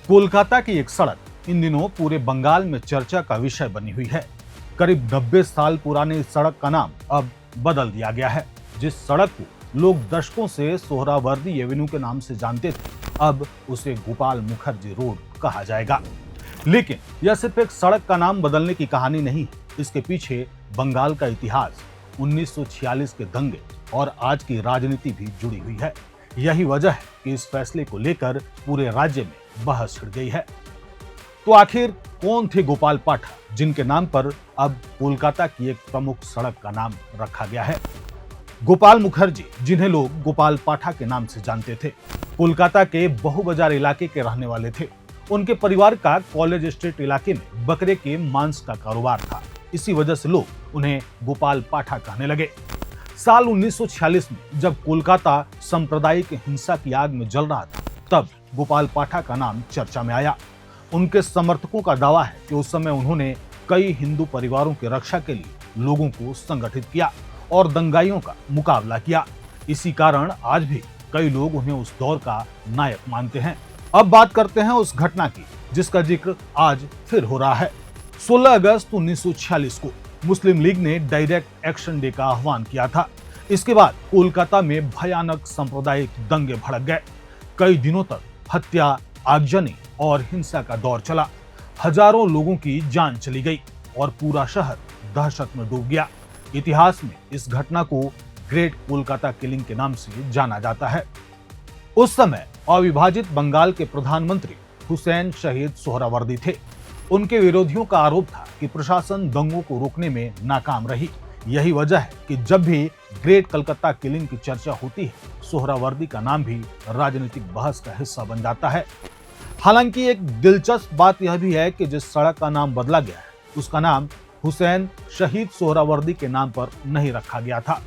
कोलकाता की एक सड़क इन दिनों पूरे बंगाल में चर्चा का विषय बनी हुई है। करीब 90 साल पुरानी इस सड़क का नाम अब बदल दिया गया है। जिस सड़क को लोग दशकों से सोहरावर्दी एवेन्यू के नाम से जानते थे, अब उसे गोपाल मुखर्जी रोड कहा जाएगा। लेकिन यह सिर्फ एक सड़क का नाम बदलने की कहानी नहीं है। इसके पीछे बंगाल का इतिहास, 1946 के दंगे और आज की राजनीति भी जुड़ी हुई है। यही वजह है कि इस फैसले को लेकर पूरे राज्य में बहस छिड़ गई है। तो आखिर कौन थे गोपाल पाठा, जिनके नाम पर अब कोलकाता की एक प्रमुख सड़क का नाम रखा गया है? गोपाल मुखर्जी, जिन्हें लोग गोपाल पाठा के नाम से जानते थे, कोलकाता के बहु बाजार इलाके के रहने वाले थे। उनके परिवार का कॉलेज स्ट्रीट इलाके में बकरे के मांस का कारोबार था। इसी वजह से लोग उन्हें गोपाल पाठा कहने लगे। साल 1946 में जब कोलकाता सांप्रदायिक हिंसा की आग में जल रहा था, तब गोपाल पाठा का नाम चर्चा में आया। उनके समर्थकों का दावा है कि उस समय उन्होंने कई हिंदू परिवारों की रक्षा के लिए लोगों को संगठित किया और दंगाइयों का मुकाबला किया। इसी कारण आज भी कई लोग उन्हें उस दौर का नायक मानते हैं। अब बात करते हैं उस घटना की जिसका जिक्र आज फिर हो रहा है। 16 अगस्त 1946 को मुस्लिम लीग ने डायरेक्ट एक्शन डे का आह्वान किया था। इसके बाद कोलकाता में भयानक सांप्रदायिक दंगे भड़क गए। कई दिनों तक हत्या, आगजनी और हिंसा का दौर चला। हजारों लोगों की जान चली गई और पूरा शहर दहशत में डूब गया। इतिहास में इस घटना को ग्रेट कोलकाता किलिंग के नाम से जाना जाता है। उस समय अविभाजित बंगाल के प्रधानमंत्री हुसैन शहीद सोहरावर्दी थे। उनके विरोधियों का आरोप था कि प्रशासन दंगों को रोकने में नाकाम रही। यही वजह है कि जब भी ग्रेट कलकत्ता किलिंग की चर्चा होती है, सोहरावर्दी का नाम भी राजनीतिक बहस का हिस्सा बन जाता है। हालांकि एक दिलचस्प बात यह भी है कि जिस सड़क का नाम बदला गया है, उसका नाम हुसैन शहीद सोहरावर्दी के नाम पर नहीं रखा गया था।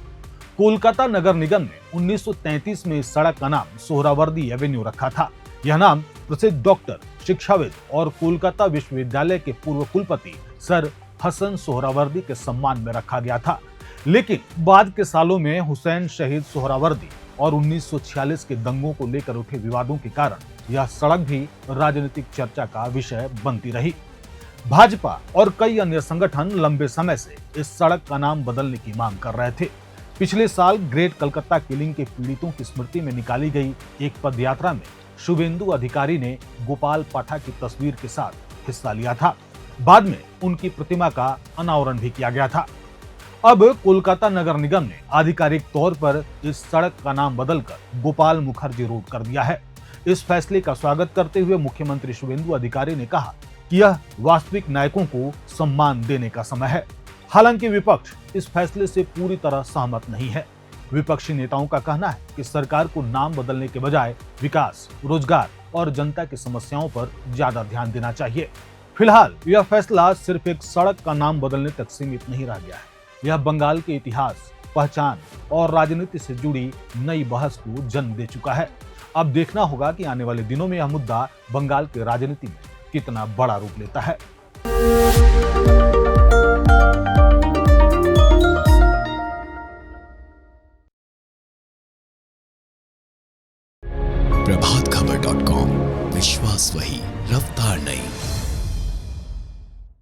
कोलकाता नगर निगम ने 1933 में इस सड़क का नाम सोहरावर्दी एवेन्यू रखा था। यह नाम प्रसिद्ध डॉक्टर, शिक्षाविद और कोलकाता विश्वविद्यालय के पूर्व कुलपति सर हसन सोहरावर्दी के सम्मान में रखा गया था। लेकिन बाद के सालों में हुसैन शहीद सोहरावर्दी और 1946 के दंगों को लेकर उठे विवादों के कारण यह सड़क भी राजनीतिक चर्चा का विषय बनती रही। भाजपा और कई अन्य संगठन लंबे समय से इस सड़क का नाम बदलने की मांग कर रहे थे। पिछले साल ग्रेट कलकत्ता किलिंग के पीड़ितों की स्मृति में निकाली गई एक पदयात्रा में शुभेंदु अधिकारी ने गोपाल पाठा की तस्वीर के साथ हिस्सा लिया था। बाद में उनकी प्रतिमा का अनावरण भी किया गया था। अब कोलकाता नगर निगम ने आधिकारिक तौर पर इस सड़क का नाम बदलकर गोपाल मुखर्जी रोड कर दिया है। इस फैसले का स्वागत करते हुए मुख्यमंत्री शुभेंदु अधिकारी ने कहा कि यह वास्तविक नायकों को सम्मान देने का समय है। हालांकि विपक्ष इस फैसले से पूरी तरह सहमत नहीं है। विपक्षी नेताओं का कहना है कि सरकार को नाम बदलने के बजाय विकास, रोजगार और जनता की समस्याओं पर ज्यादा ध्यान देना चाहिए। फिलहाल यह फैसला सिर्फ एक सड़क का नाम बदलने तक सीमित नहीं रह गया है। यह बंगाल के इतिहास, पहचान और राजनीति से जुड़ी नई बहस को जन्म दे चुका है। अब देखना होगा कि आने वाले दिनों में यह मुद्दा बंगाल की राजनीति में कितना बड़ा रूप लेता है।